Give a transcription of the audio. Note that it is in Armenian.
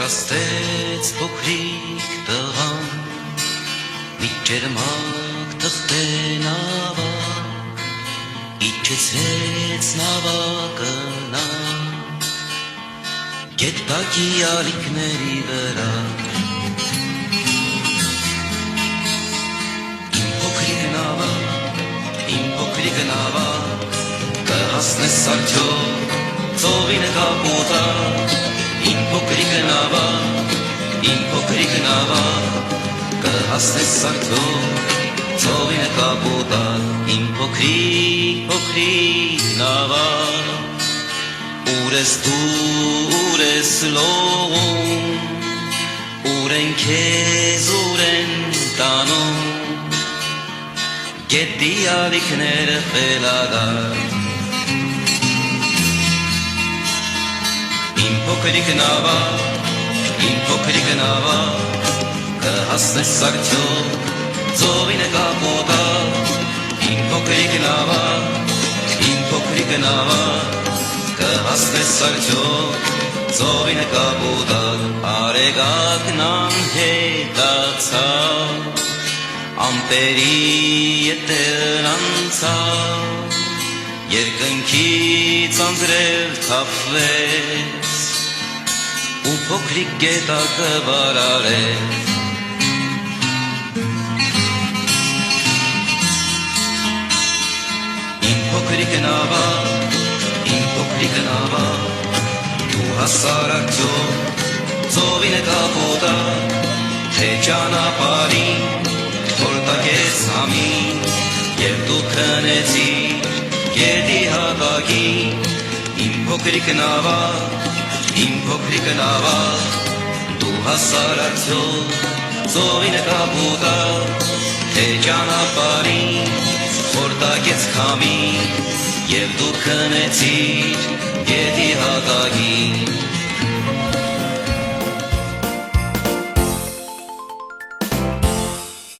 Պատրաստեց փոքրիկ տղան մի ջերմակ թղթենավակ իջեցրեց նավակը նա գետակի ալիքների վրա իմ փոքրիկ նավակ կհասնես արդյոք ծովի նկապոտակ իմ փոքրիկ նավակ կհասնես արդյոք ծովի նկապոտակ իմ փոքրիկ նավակ ուր ես դու ուր ես լողում ուր են քեզ ուր են տանում գետի ալիքները խելագար իմ փոքրիկ նավակ կհասնես արդյոք ծովի նկապոտակ իմ փոքրիկ նավակ կհասնես արդյոք ծովի նկապոտակ արեգակն անհետացավ ամպերի ետեր անցավ երկնքից անձրև թափվեց ու փոքրիկ գետակը բարարեց իմ փոքրիկ նավակ դու հասար արդյոք ծովի նկապոտակ թե ճանապարհին Որտակես համին և դու քնեցիր գետի հատակին իմ փոքրիկ նավակ դու հասար արդյոք ծովի նկապոտակ թե ճանապարհին Որտակես համին և դու քնեցիր գետի հատակին